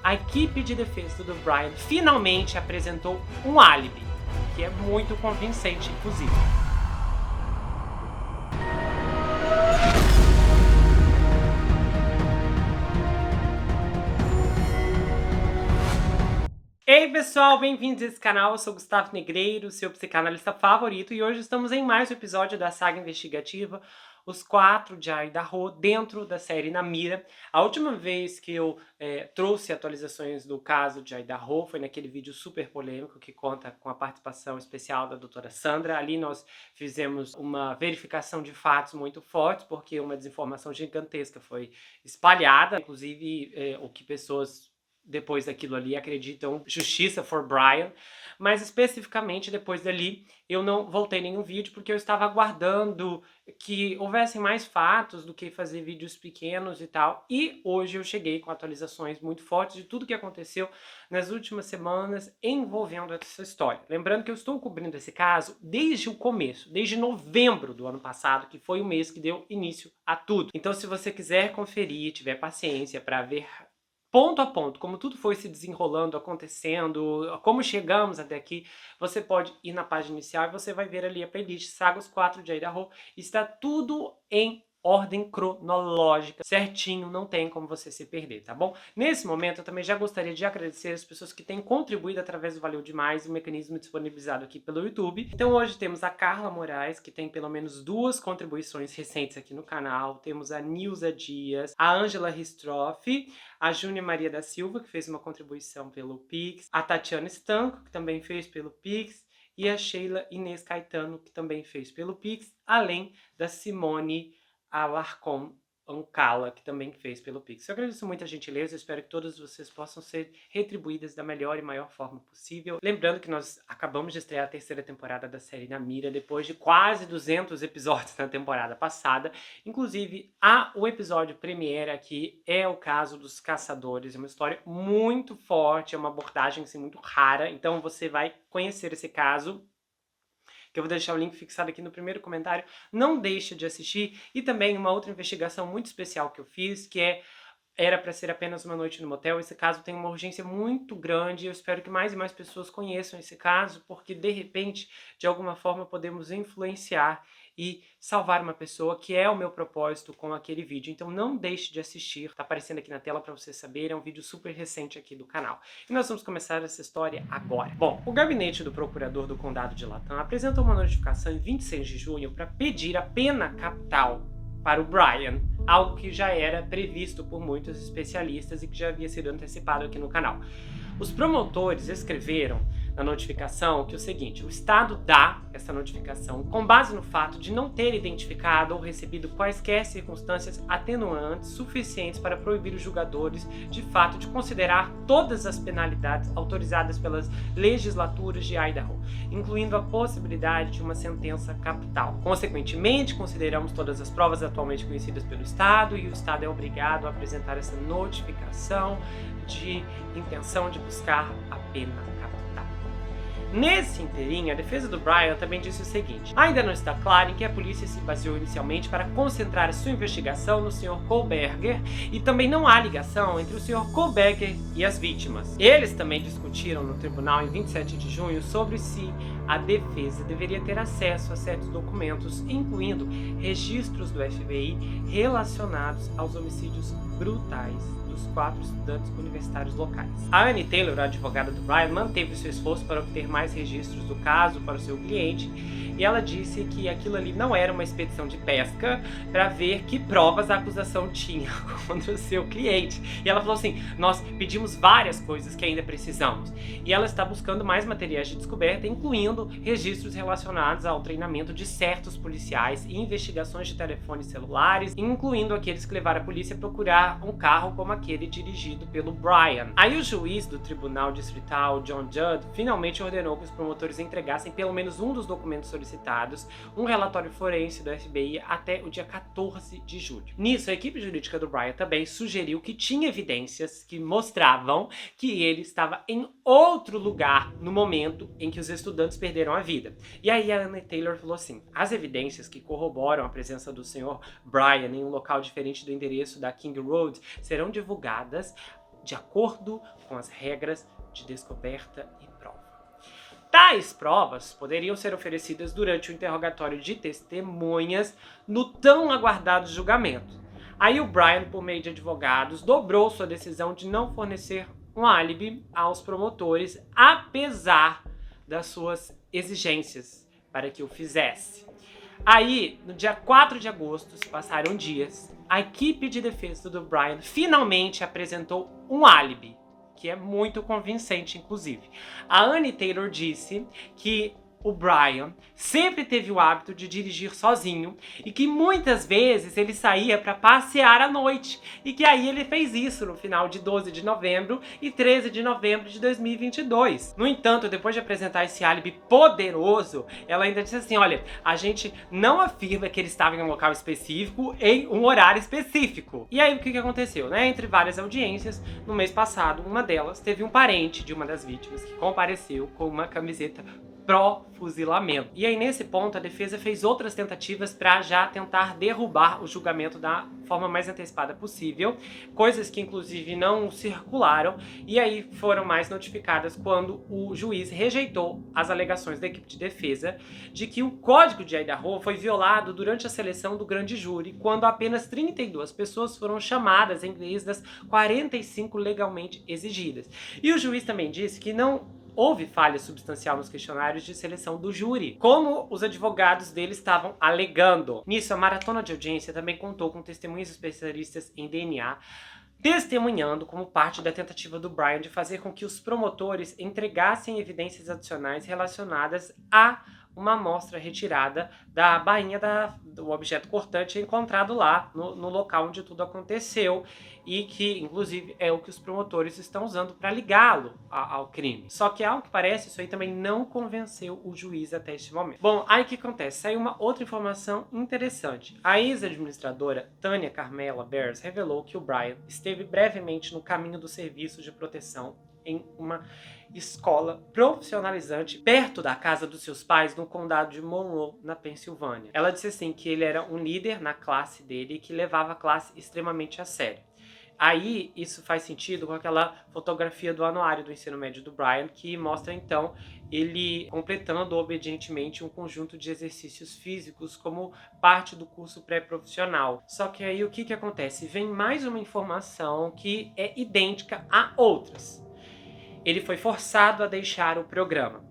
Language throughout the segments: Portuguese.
a equipe de defesa do Brian finalmente apresentou um álibi, que é muito convincente, inclusive. Ei pessoal, bem-vindos a esse canal, eu sou Gustavo Negreiro, seu psicanalista favorito, e hoje estamos em mais um episódio da saga investigativa Os Quatro de Idaho, dentro da série Na Mira. A última vez que eu trouxe atualizações do caso de Idaho foi naquele vídeo super polêmico que conta com a participação especial da doutora Sandra. Ali nós fizemos uma verificação de fatos muito fortes, porque uma desinformação gigantesca foi espalhada, inclusive o que pessoas depois daquilo ali acreditam justiça for Brian, mas especificamente depois dali eu não voltei nenhum vídeo porque eu estava aguardando que houvessem mais fatos do que fazer vídeos pequenos e tal, e hoje eu cheguei com atualizações muito fortes de tudo que aconteceu nas últimas semanas envolvendo essa história. Lembrando que eu estou cobrindo esse caso desde o começo, desde novembro do ano passado, que foi o mês que deu início a tudo. Então se você quiser conferir, tiver paciência para ver ponto a ponto, como tudo foi se desenrolando, acontecendo, como chegamos até aqui, você pode ir na página inicial e você vai ver ali a playlist Saga Os Quatro de Idaho. Está tudo em ordem cronológica, certinho, não tem como você se perder, tá bom? Nesse momento, eu também já gostaria de agradecer as pessoas que têm contribuído através do Valeu Demais, o mecanismo disponibilizado aqui pelo YouTube. Então hoje temos a Carla Moraes, que tem pelo menos 2 contribuições recentes aqui no canal. Temos a Nilza Dias, a Ângela Ristroff, a Júnia Maria da Silva, que fez uma contribuição pelo Pix, a Tatiana Estanco, que também fez pelo Pix, e a Sheila Inês Caetano, que também fez pelo Pix, além da Simone Alarcon Ancala, que também fez pelo Pix. Eu agradeço muito a gentileza, espero que todas vocês possam ser retribuídas da melhor e maior forma possível. Lembrando que nós acabamos de estrear a 3ª temporada da série Na Mira, depois de quase 200 episódios na temporada passada. Inclusive, o episódio premiere aqui é o caso dos caçadores. É uma história muito forte, é uma abordagem assim, muito rara, então você vai conhecer esse caso, que eu vou deixar o link fixado aqui no primeiro comentário. Não deixe de assistir. E também uma outra investigação muito especial que eu fiz, que era para ser apenas uma noite no motel. Esse caso tem uma urgência muito grande. Eu espero que mais e mais pessoas conheçam esse caso, porque de repente, de alguma forma, podemos influenciar e salvar uma pessoa, que é o meu propósito com aquele vídeo. Então não deixe de assistir, tá aparecendo aqui na tela para você saber, é um vídeo super recente aqui do canal. E nós vamos começar essa história agora. Bom, o gabinete do procurador do condado de Latam apresentou uma notificação em 26 de junho para pedir a pena capital para o Brian, algo que já era previsto por muitos especialistas e que já havia sido antecipado aqui no canal. Os promotores escreveram na notificação que o seguinte: o Estado dá essa notificação com base no fato de não ter identificado ou recebido quaisquer circunstâncias atenuantes suficientes para proibir os julgadores de fato de considerar todas as penalidades autorizadas pelas legislaturas de Idaho, incluindo a possibilidade de uma sentença capital. Consequentemente, consideramos todas as provas atualmente conhecidas pelo Estado e o Estado é obrigado a apresentar essa notificação de intenção de buscar a pena capital. Nesse inteirinho, a defesa do Brian também disse o seguinte: ainda não está claro em que a polícia se baseou inicialmente para concentrar a sua investigação no Sr. Kohlberger, e também não há ligação entre o Sr. Kohlberger e as vítimas. Eles também discutiram no tribunal em 27 de junho sobre se a defesa deveria ter acesso a certos documentos, incluindo registros do FBI relacionados aos homicídios brutais dos 4 estudantes universitários locais. A Annie Taylor, a advogada do Brian, manteve seu esforço para obter mais registros do caso para o seu cliente, e ela disse que aquilo ali não era uma expedição de pesca para ver que provas a acusação tinha contra o seu cliente. E ela falou assim: nós pedimos várias coisas que ainda precisamos. E ela está buscando mais materiais de descoberta, incluindo registros relacionados ao treinamento de certos policiais e investigações de telefones celulares, incluindo aqueles que levaram a polícia a procurar um carro como aquele dirigido pelo Brian. Aí o juiz do Tribunal Distrital, John Judd, finalmente ordenou que os promotores entregassem pelo menos um dos documentos solicitados, um relatório forense do FBI, até o dia 14 de julho. Nisso, a equipe jurídica do Brian também sugeriu que tinha evidências que mostravam que ele estava em outro lugar no momento em que os estudantes perderam a vida. E aí a Annie Taylor falou assim: as evidências que corroboram a presença do Sr. Brian em um local diferente do endereço da King Road serão divulgadas de acordo com as regras de descoberta e prova. Tais provas poderiam ser oferecidas durante o interrogatório de testemunhas no tão aguardado julgamento. Aí o Brian, por meio de advogados, dobrou sua decisão de não fornecer um álibi aos promotores, apesar das suas exigências para que o fizesse. Aí, no dia 4 de agosto, se passaram dias, a equipe de defesa do Brian finalmente apresentou um álibi, que é muito convincente, inclusive. A Annie Taylor disse que o Brian sempre teve o hábito de dirigir sozinho e que muitas vezes ele saía para passear à noite e que aí ele fez isso no final de 12 de novembro e 13 de novembro de 2022. No entanto, depois de apresentar esse álibi poderoso, ela ainda disse assim, olha, a gente não afirma que ele estava em um local específico em um horário específico. E aí o que aconteceu, né? Entre várias audiências, no mês passado, uma delas teve um parente de uma das vítimas que compareceu com uma camiseta pró-fuzilamento. E aí, nesse ponto, a defesa fez outras tentativas para já tentar derrubar o julgamento da forma mais antecipada possível, coisas que, inclusive, não circularam, e aí foram mais notificadas quando o juiz rejeitou as alegações da equipe de defesa de que o Código de Idaho foi violado durante a seleção do grande júri, quando apenas 32 pessoas foram chamadas em vez das 45 legalmente exigidas. E o juiz também disse que não houve falha substancial nos questionários de seleção do júri, como os advogados dele estavam alegando. Nisso, a maratona de audiência também contou com testemunhas especialistas em DNA, testemunhando como parte da tentativa do Brian de fazer com que os promotores entregassem evidências adicionais relacionadas a uma amostra retirada da bainha do objeto cortante encontrado lá no local onde tudo aconteceu e que, inclusive, é o que os promotores estão usando para ligá-lo ao crime. Só que, ao que parece, isso aí também não convenceu o juiz até este momento. Bom, aí o que acontece? Saiu uma outra informação interessante. A ex-administradora Tânia Carmela Bears revelou que o Brian esteve brevemente no caminho do serviço de proteção em uma escola profissionalizante perto da casa dos seus pais no condado de Monroe, na Pensilvânia. Ela disse assim que ele era um líder na classe dele e que levava a classe extremamente a sério. Aí, isso faz sentido com aquela fotografia do anuário do ensino médio do Brian, que mostra, então, ele completando obedientemente um conjunto de exercícios físicos como parte do curso pré-profissional. Só que aí, o que acontece? Vem mais uma informação que é idêntica a outras. Ele foi forçado a deixar o programa.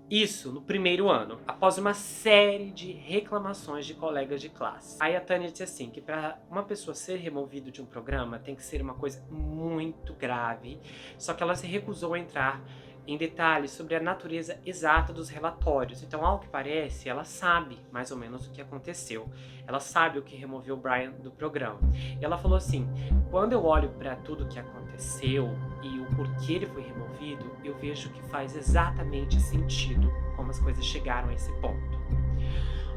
Isso no primeiro ano, após uma série de reclamações de colegas de classe. Aí a Tânia disse assim, que para uma pessoa ser removida de um programa tem que ser uma coisa muito grave, só que ela se recusou a entrar em detalhes sobre a natureza exata dos relatórios. Então, ao que parece, ela sabe mais ou menos o que aconteceu. Ela sabe o que removeu o Brian do programa. E ela falou assim, quando eu olho para tudo que aconteceu e o porquê ele foi removido, eu vejo que faz exatamente sentido como as coisas chegaram a esse ponto.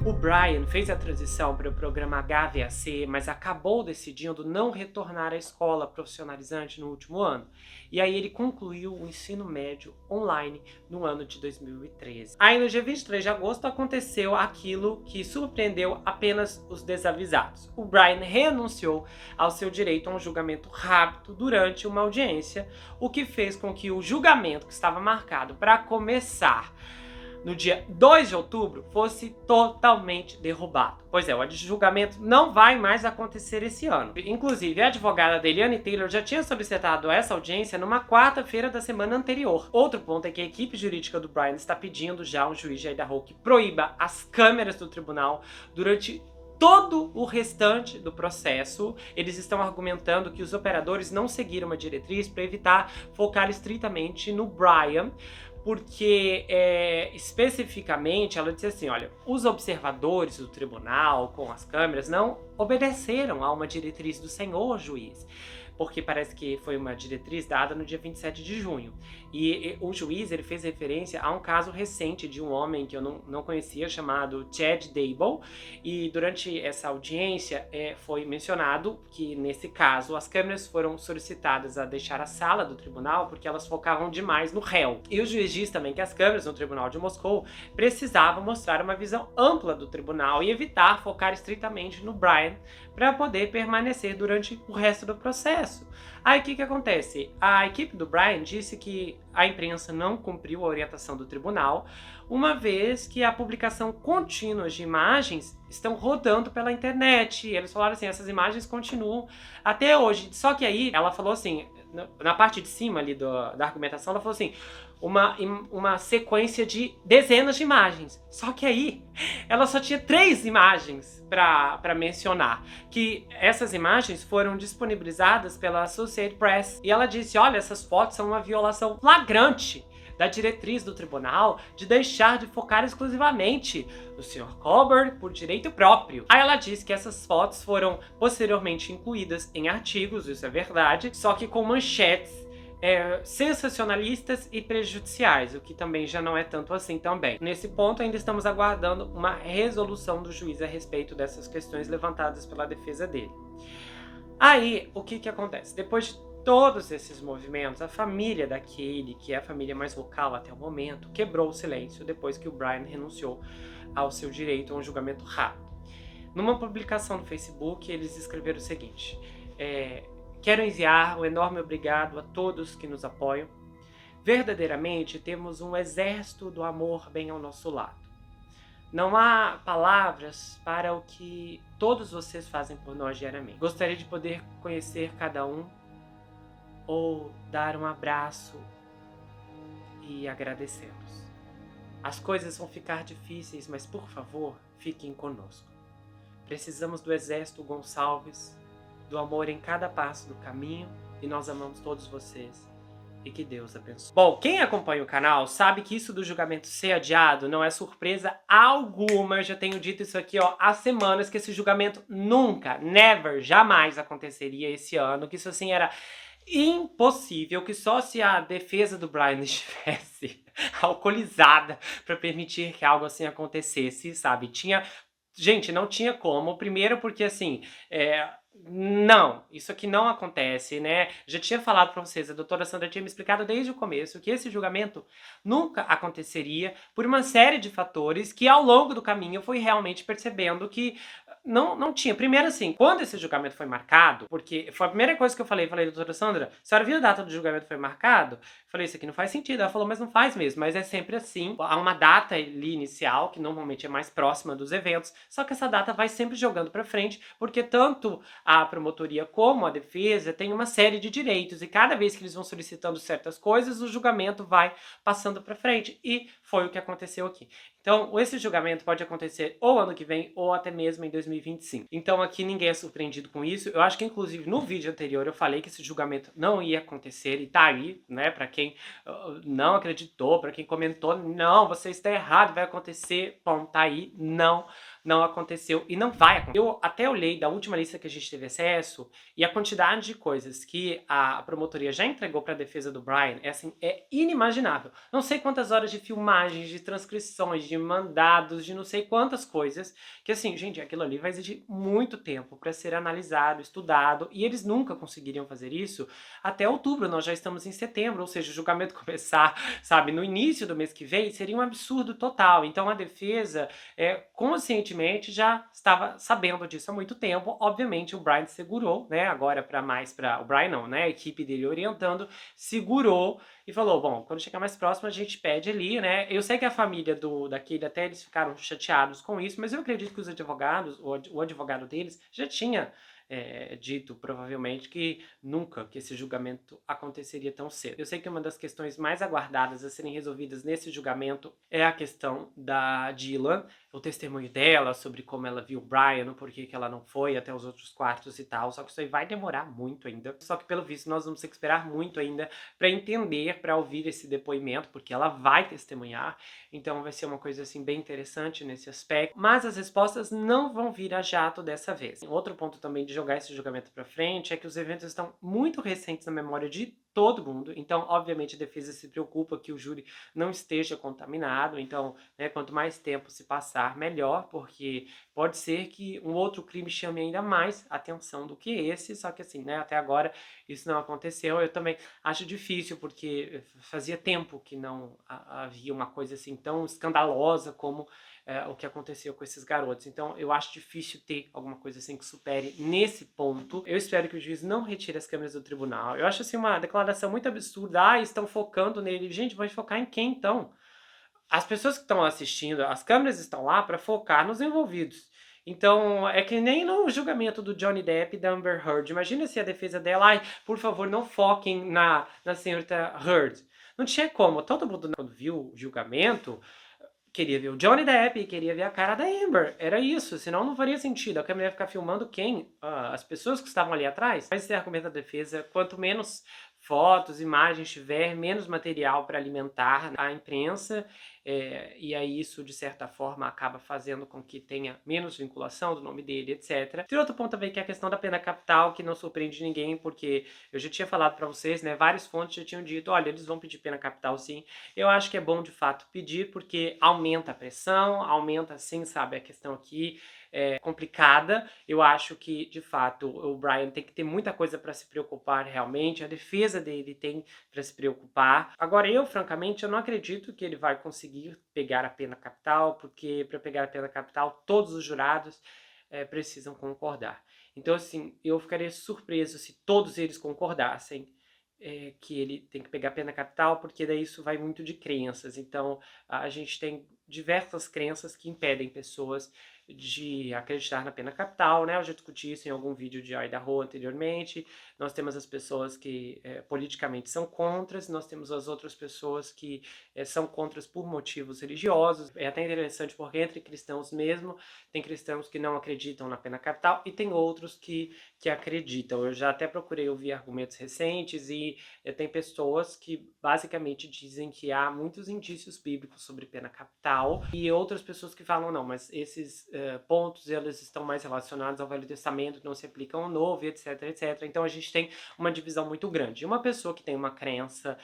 O Brian fez a transição para o programa HVAC, mas acabou decidindo não retornar à escola profissionalizante no último ano. E aí ele concluiu o ensino médio online no ano de 2013. Aí no dia 23 de agosto aconteceu aquilo que surpreendeu apenas os desavisados. O Brian renunciou ao seu direito a um julgamento rápido durante uma audiência, o que fez com que o julgamento que estava marcado para começar no dia 2 de outubro, fosse totalmente derrubado. Pois é, o julgamento não vai mais acontecer esse ano. Inclusive, a advogada dele, Annie Taylor, já tinha solicitado essa audiência numa quarta-feira da semana anterior. Outro ponto é que a equipe jurídica do Brian está pedindo já um juiz de Idaho que proíba as câmeras do tribunal durante todo o restante do processo. Eles estão argumentando que os operadores não seguiram uma diretriz para evitar focar estritamente no Brian, porque especificamente ela disse assim, olha, os observadores do tribunal com as câmeras não obedeceram a uma diretriz do senhor juiz, porque parece que foi uma diretriz dada no dia 27 de junho. E o juiz ele fez referência a um caso recente de um homem que eu não conhecia, chamado Chad Dable, e durante essa audiência foi mencionado que, nesse caso, as câmeras foram solicitadas a deixar a sala do tribunal porque elas focavam demais no réu. E o juiz diz também que as câmeras no tribunal de Moscou precisavam mostrar uma visão ampla do tribunal e evitar focar estritamente no Brian para poder permanecer durante o resto do processo. processo. Aí o que acontece? A equipe do Brian disse que a imprensa não cumpriu a orientação do tribunal, uma vez que a publicação contínua de imagens estão rodando pela internet. Eles falaram assim, essas imagens continuam até hoje. Só que aí ela falou assim, na parte de cima ali da argumentação, ela falou assim, uma sequência de dezenas de imagens. Só que aí ela só tinha 3 imagens para mencionar, que essas imagens foram disponibilizadas pela Associated Press. E ela disse, olha, essas fotos são uma violação flagrante da diretriz do tribunal de deixar de focar exclusivamente no Sr. Colbert por direito próprio. Aí ela diz que essas fotos foram posteriormente incluídas em artigos, isso é verdade, só que com manchetes sensacionalistas e prejudiciais, o que também já não é tanto assim também. Nesse ponto, ainda estamos aguardando uma resolução do juiz a respeito dessas questões levantadas pela defesa dele. Aí, o que acontece? Depois de todos esses movimentos, a família da Kaylee, que é a família mais vocal até o momento, quebrou o silêncio depois que o Brian renunciou ao seu direito a um julgamento rápido. Numa publicação no Facebook, eles escreveram o seguinte: quero enviar um enorme obrigado a todos que nos apoiam. Verdadeiramente temos um exército do amor bem ao nosso lado. Não há palavras para o que todos vocês fazem por nós diariamente. Gostaria de poder conhecer cada um ou dar um abraço e agradecê-los. As coisas vão ficar difíceis, mas por favor, fiquem conosco. Precisamos do exército Gonçalves, do amor em cada passo do caminho, e nós amamos todos vocês. E que Deus abençoe. Bom, quem acompanha o canal sabe que isso do julgamento ser adiado não é surpresa alguma. Eu já tenho dito isso aqui há semanas, que esse julgamento nunca, never, jamais aconteceria esse ano. Que isso assim era impossível, que só se a defesa do Brian estivesse alcoolizada para permitir que algo assim acontecesse, sabe? Gente, não tinha como. Primeiro porque assim, não, isso aqui não acontece, né? Já tinha falado pra vocês, a doutora Sandra tinha me explicado desde o começo que esse julgamento nunca aconteceria por uma série de fatores que ao longo do caminho eu fui realmente percebendo que não tinha. Primeiro assim, quando esse julgamento foi marcado, porque foi a primeira coisa que eu falei, doutora Sandra, a senhora viu a data do julgamento foi marcado? Eu falei, isso aqui não faz sentido. Ela falou, mas não faz mesmo, mas é sempre assim. Há uma data ali inicial, que normalmente é mais próxima dos eventos, só que essa data vai sempre jogando pra frente, porque tanto a promotoria como a defesa tem uma série de direitos, e cada vez que eles vão solicitando certas coisas, o julgamento vai passando pra frente, e foi o que aconteceu aqui. Então, esse julgamento pode acontecer ou ano que vem, ou até mesmo em 2025. Então, aqui ninguém é surpreendido com isso. Eu acho que, inclusive, no vídeo anterior eu falei que esse julgamento não ia acontecer, e tá aí, né, pra quem não acreditou, pra quem comentou, não, você está errado, vai acontecer, bom, tá aí, não aconteceu e não vai acontecer. Eu até olhei da última lista que a gente teve acesso, e a quantidade de coisas que a promotoria já entregou para a defesa do Brian é inimaginável. Não sei quantas horas de filmagens, de transcrições, de mandados, de não sei quantas coisas, que assim, gente, aquilo ali vai exigir muito tempo para ser analisado, estudado, e eles nunca conseguiriam fazer isso até outubro. Nós já estamos em setembro, ou seja, o julgamento começar, sabe, no início do mês que vem, seria um absurdo total. Então a defesa, conscientemente, já estava sabendo disso há muito tempo. Obviamente o Brian segurou, né, agora o Brian não, né, a equipe dele orientando, segurou e falou, bom, quando chegar mais próximo a gente pede ali, né. Eu sei que a família daquele, até eles ficaram chateados com isso, mas eu acredito que os advogados, o advogado deles já tinha dito provavelmente que nunca que esse julgamento aconteceria tão cedo. Eu sei que uma das questões mais aguardadas a serem resolvidas nesse julgamento é a questão da Dylan, o testemunho dela sobre como ela viu o Brian, por que ela não foi até os outros quartos e tal, só que isso aí vai demorar muito ainda. Só que pelo visto nós vamos ter que esperar muito ainda para entender, para ouvir esse depoimento, porque ela vai testemunhar, então vai ser uma coisa assim bem interessante nesse aspecto, mas as respostas não vão vir a jato dessa vez. Outro ponto também de jogar esse julgamento para frente é que os eventos estão muito recentes na memória de todo mundo. Então, obviamente, a defesa se preocupa que o júri não esteja contaminado. Então, né, quanto mais tempo se passar, melhor, porque pode ser que um outro crime chame ainda mais atenção do que esse. Só que assim, né, até agora isso não aconteceu. Eu também acho difícil, porque fazia tempo que não havia uma coisa assim tão escandalosa como o que aconteceu com esses garotos. Então, eu acho difícil ter alguma coisa assim que supere nesse ponto. Eu espero que o juiz não retire as câmeras do tribunal. Eu acho assim uma declaração muito absurda. Ah, estão focando nele. Gente, vai focar em quem então? As pessoas que estão assistindo, as câmeras estão lá para focar nos envolvidos. Então, é que nem no julgamento do Johnny Depp e da Amber Heard. Imagina se a defesa dela, ai, por favor, não foquem na senhorita Heard. Não tinha como. Todo mundo, quando viu o julgamento, queria ver o Johnny Depp e queria ver a cara da Amber. Era isso, senão não faria sentido. A câmera ia ficar filmando quem? As pessoas que estavam ali atrás. Mas esse é o argumento da defesa. Quanto menos fotos, imagens tiver, menos material para alimentar a imprensa. E aí isso, de certa forma, acaba fazendo com que tenha menos vinculação do nome dele, etc. Tem outro ponto também, que é a questão da pena capital, que não surpreende ninguém, porque eu já tinha falado para vocês, né? Várias fontes já tinham dito, olha, eles vão pedir pena capital sim. Eu acho que é bom, de fato, pedir, porque aumenta a pressão, aumenta, assim, sabe, a questão aqui complicada. Eu acho que, de fato, o Brian tem que ter muita coisa para se preocupar realmente, a defesa dele tem para se preocupar. Agora, eu, francamente, eu não acredito que ele vai conseguir pegar a pena capital, porque para pegar a pena capital, todos os jurados precisam concordar. Então, assim, eu ficaria surpreso se todos eles concordassem que ele tem que pegar pena capital, porque daí isso vai muito de crenças. Então, a gente tem diversas crenças que impedem pessoas de acreditar na pena capital, né? Eu já discuti isso em algum vídeo de Idaho anteriormente. Nós temos as pessoas que politicamente são contras, nós temos as outras pessoas que são contras por motivos religiosos. É até interessante porque entre cristãos mesmo, tem cristãos que não acreditam na pena capital e tem outros que acreditam. Eu já até procurei ouvir argumentos recentes e tem pessoas que basicamente dizem que há muitos indícios bíblicos sobre pena capital e outras pessoas que falam, não, mas esses pontos eles estão mais relacionados ao Velho Testamento, não se aplicam ao Novo, etc, etc. Então a gente tem uma divisão muito grande. Uma pessoa que tem uma crença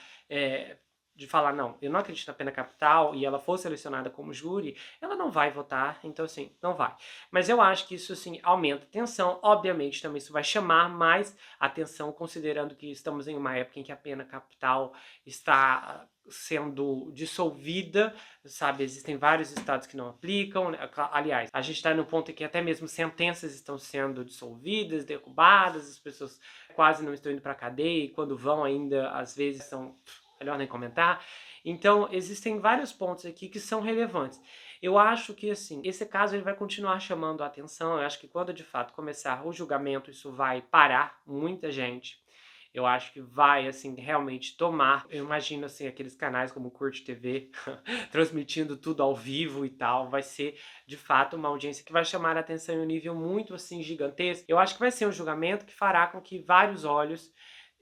de falar, não, eu não acredito na pena capital, e ela for selecionada como júri, ela não vai votar, então assim, não vai. Mas eu acho que isso, assim, aumenta a tensão. Obviamente, também isso vai chamar mais atenção, considerando que estamos em uma época em que a pena capital está sendo dissolvida, sabe? Existem vários estados que não aplicam. Aliás, a gente está no ponto em que até mesmo sentenças estão sendo dissolvidas, derrubadas, as pessoas quase não estão indo para a cadeia, e quando vão ainda, às vezes são... melhor nem comentar. Então, existem vários pontos aqui que são relevantes. Eu acho que, assim, esse caso ele vai continuar chamando a atenção. Eu acho que quando, de fato, começar o julgamento, isso vai parar muita gente. Eu acho que vai, assim, realmente tomar. Eu imagino, assim, aqueles canais como o Curte TV, transmitindo tudo ao vivo e tal. Vai ser, de fato, uma audiência que vai chamar a atenção em um nível muito, assim, gigantesco. Eu acho que vai ser um julgamento que fará com que vários olhos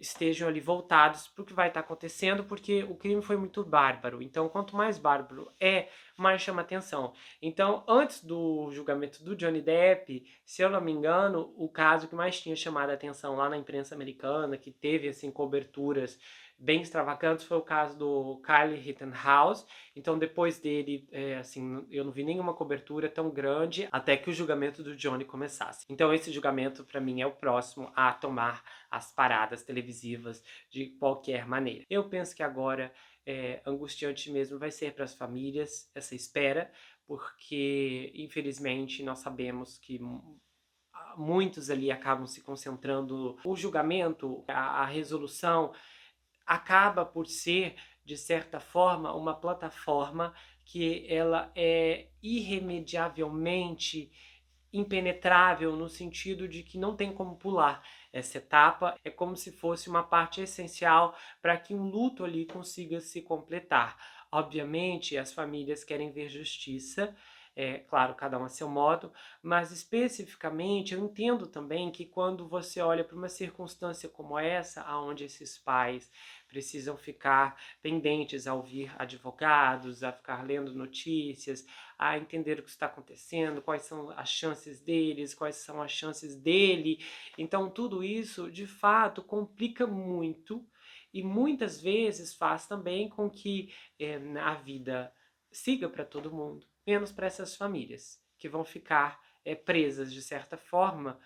estejam ali voltados para o que vai estar acontecendo, porque o crime foi muito bárbaro. Então, quanto mais bárbaro mais chama atenção. Então, antes do julgamento do Johnny Depp, se eu não me engano, o caso que mais tinha chamado a atenção lá na imprensa americana, que teve assim coberturas bem extravagantes, foi o caso do Kyle Rittenhouse. Então, depois dele, assim, eu não vi nenhuma cobertura tão grande até que o julgamento do Johnny começasse. Então, esse julgamento, para mim, é o próximo a tomar as paradas televisivas de qualquer maneira. Eu penso que agora angustiante mesmo vai ser para as famílias essa espera, porque, infelizmente, nós sabemos que muitos ali acabam se concentrando. O julgamento, a resolução, acaba por ser, de certa forma, uma plataforma que ela é irremediavelmente impenetrável, no sentido de que não tem como pular essa etapa. É como se fosse uma parte essencial para que um luto ali consiga se completar. Obviamente, as famílias querem ver justiça, claro, cada um a seu modo, mas especificamente eu entendo também que quando você olha para uma circunstância como essa, onde esses pais precisam ficar pendentes a ouvir advogados, a ficar lendo notícias, a entender o que está acontecendo, quais são as chances deles, quais são as chances dele. Então, tudo isso, de fato, complica muito e muitas vezes faz também com que a vida siga para todo mundo, menos para essas famílias, que vão ficar presas de certa forma,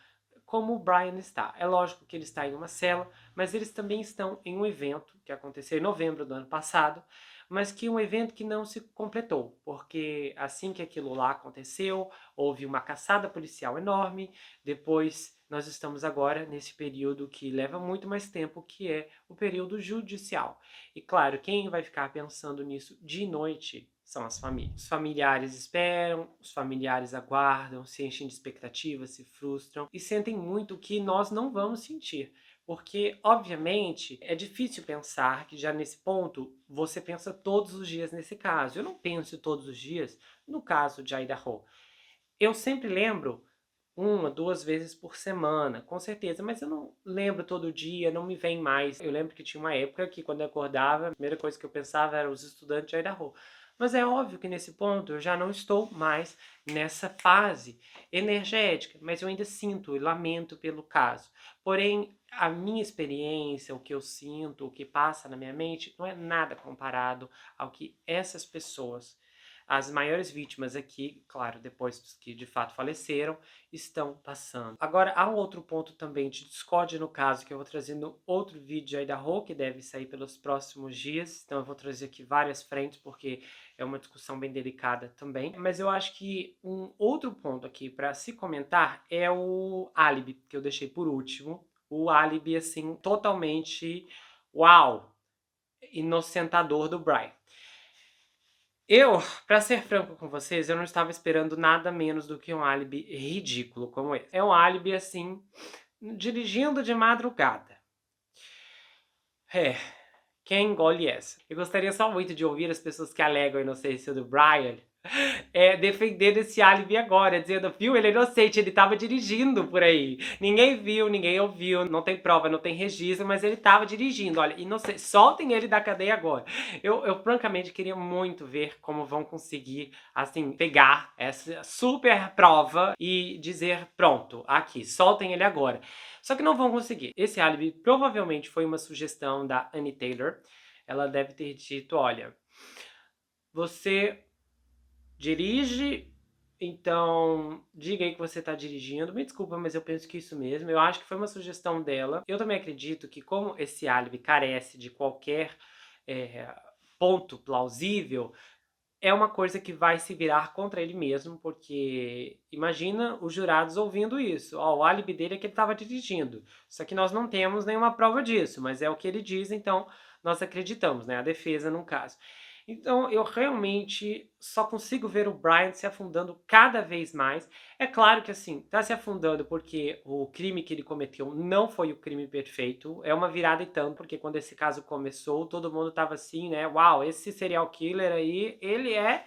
como o Brian está. É lógico que ele está em uma cela, mas eles também estão em um evento que aconteceu em novembro do ano passado, mas que é um evento que não se completou, porque assim que aquilo lá aconteceu, houve uma caçada policial enorme. Depois nós estamos agora nesse período que leva muito mais tempo, que é o período judicial. E claro, quem vai ficar pensando nisso de noite são as famílias. Os familiares esperam, os familiares aguardam, se enchem de expectativas, se frustram e sentem muito o que nós não vamos sentir. Porque, obviamente, é difícil pensar que já nesse ponto você pensa todos os dias nesse caso. Eu não penso todos os dias no caso de Idaho. Eu sempre lembro uma, duas vezes por semana, com certeza, mas eu não lembro todo dia, não me vem mais. Eu lembro que tinha uma época que quando eu acordava, a primeira coisa que eu pensava era os estudantes de Idaho. Mas é óbvio que nesse ponto eu já não estou mais nessa fase energética, mas eu ainda sinto e lamento pelo caso. Porém, a minha experiência, o que eu sinto, o que passa na minha mente, não é nada comparado ao que essas pessoas, as maiores vítimas aqui, claro, depois dos que de fato faleceram, estão passando. Agora, há um outro ponto também de discórdia no caso, que eu vou trazer no outro vídeo aí da Rô, que deve sair pelos próximos dias. Então eu vou trazer aqui várias frentes, porque é uma discussão bem delicada também. Mas eu acho que um outro ponto aqui para se comentar é o álibi, que eu deixei por último. O álibi, assim, totalmente uau, inocentador do Brian. Eu, pra ser franco com vocês, eu não estava esperando nada menos do que um álibi ridículo como esse. É um álibi, assim, dirigindo de madrugada. É, quem engole essa? Eu gostaria só muito de ouvir as pessoas que alegam a inocência do Brian defendendo esse álibi agora, dizendo, viu, ele é inocente, ele tava dirigindo por aí. Ninguém viu, ninguém ouviu, não tem prova, não tem registro, mas ele tava dirigindo. Olha, inocente, soltem ele da cadeia agora. Eu francamente queria muito ver como vão conseguir, assim, pegar essa super prova e dizer, pronto, aqui, soltem ele agora. Só que não vão conseguir. Esse álibi provavelmente foi uma sugestão da Annie Taylor. Ela deve ter dito, olha, você dirige, então diga aí que você está dirigindo. Me desculpa, mas eu penso que isso mesmo. Eu acho que foi uma sugestão dela. Eu também acredito que como esse álibi carece de qualquer é, ponto plausível, é uma coisa que vai se virar contra ele mesmo, porque imagina os jurados ouvindo isso. Ó, o álibi dele é que ele estava dirigindo. Só que nós não temos nenhuma prova disso, mas é o que ele diz, então nós acreditamos, né? A defesa, no caso. Então eu realmente só consigo ver o Brian se afundando cada vez mais. É claro que assim, tá se afundando porque o crime que ele cometeu não foi o crime perfeito. É uma virada e tanto, porque quando esse caso começou, todo mundo tava assim, né? Uau, esse serial killer aí, ele é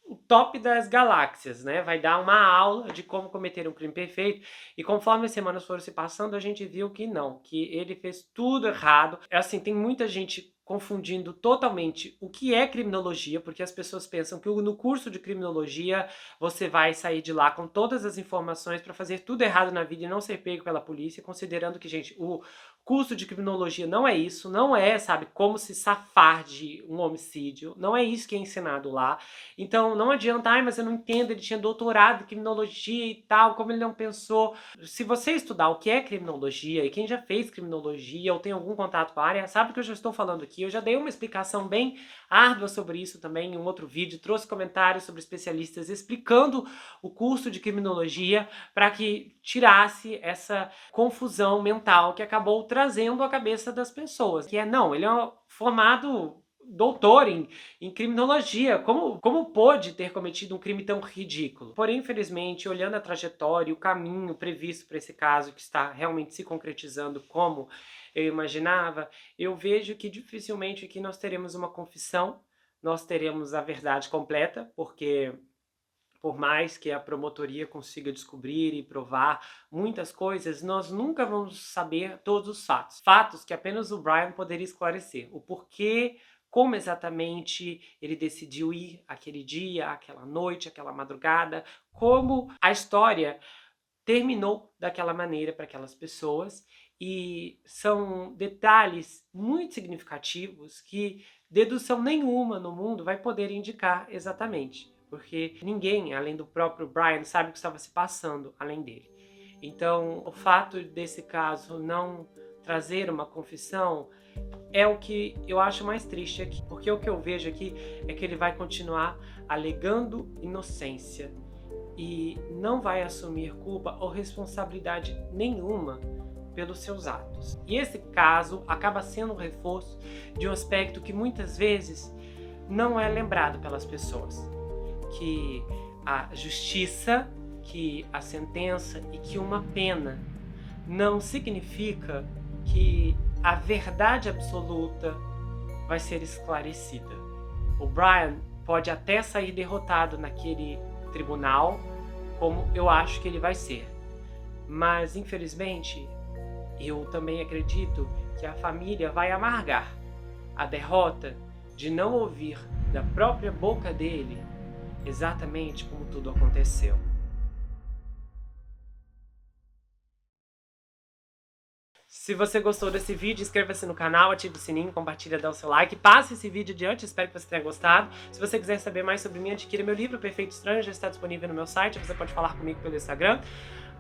o top das galáxias, né? Vai dar uma aula de como cometer um crime perfeito. E conforme as semanas foram se passando, a gente viu que não, que ele fez tudo errado. É assim, tem muita gente confundindo totalmente o que é criminologia, porque as pessoas pensam que no curso de criminologia você vai sair de lá com todas as informações para fazer tudo errado na vida e não ser pego pela polícia, considerando que, gente, o curso de criminologia não é isso, não é, sabe, como se safar de um homicídio, não é isso que é ensinado lá. Então não adianta, ai, mas eu não entendo, ele tinha doutorado em criminologia e tal, como ele não pensou. Se você estudar o que é criminologia, e quem já fez criminologia ou tem algum contato com a área, sabe o que eu já estou falando aqui. Eu já dei uma explicação bem árdua sobre isso também em um outro vídeo, trouxe comentários sobre especialistas explicando o curso de criminologia para que tirasse essa confusão mental que acabou trazendo à cabeça das pessoas. Que é, não, ele é formado doutor em criminologia. Como pôde ter cometido um crime tão ridículo? Porém, infelizmente, olhando a trajetória e o caminho previsto para esse caso que está realmente se concretizando como eu imaginava, eu vejo que dificilmente aqui nós teremos uma confissão, nós teremos a verdade completa, porque por mais que a promotoria consiga descobrir e provar muitas coisas, nós nunca vamos saber todos os fatos. Fatos que apenas o Brian poderia esclarecer. O porquê, como exatamente ele decidiu ir aquele dia, aquela noite, aquela madrugada, como a história terminou daquela maneira para aquelas pessoas E são detalhes muito significativos que dedução nenhuma no mundo vai poder indicar exatamente, porque ninguém, além do próprio Brian, sabe o que estava se passando além dele. Então, o fato desse caso não trazer uma confissão é o que eu acho mais triste aqui, porque o que eu vejo aqui é que ele vai continuar alegando inocência e não vai assumir culpa ou responsabilidade nenhuma pelos seus atos. E esse caso acaba sendo um reforço de um aspecto que muitas vezes não é lembrado pelas pessoas, que a justiça, que a sentença e que uma pena não significa que a verdade absoluta vai ser esclarecida. O Brian pode até sair derrotado naquele tribunal, como eu acho que ele vai ser. Mas, infelizmente, eu também acredito que a família vai amargar a derrota de não ouvir da própria boca dele exatamente como tudo aconteceu. Se você gostou desse vídeo, inscreva-se no canal, ative o sininho, compartilha, dá o seu like, passe esse vídeo adiante, espero que você tenha gostado. Se você quiser saber mais sobre mim, adquira meu livro Perfeito Estranho, já está disponível no meu site, você pode falar comigo pelo Instagram.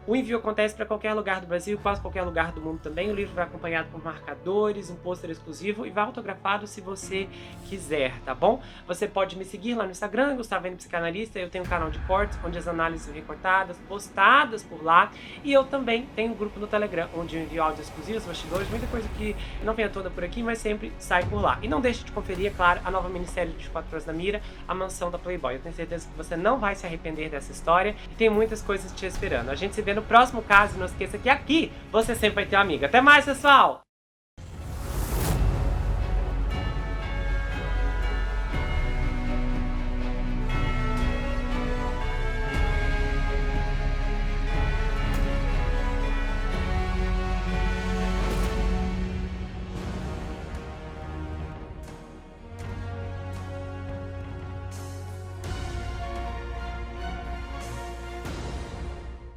O envio acontece para qualquer lugar do Brasil, quase qualquer lugar do mundo também. O livro vai acompanhado por marcadores, um pôster exclusivo e vai autografado se você quiser, tá bom? Você pode me seguir lá no Instagram, Gustavo N Psicanalista. Eu tenho um canal de cortes, onde as análises são recortadas, postadas por lá. E eu também tenho um grupo no Telegram, onde eu envio áudios exclusivos, bastidores, muita coisa que não venha toda por aqui, mas sempre sai por lá. E não deixe de conferir, é claro, a nova minissérie de 24 Horas na Mira, A Mansão da Playboy. Eu tenho certeza que você não vai se arrepender dessa história e tem muitas coisas te esperando. A gente se vê no próximo caso, não esqueça que aqui você sempre vai ter uma amiga. Até mais, pessoal!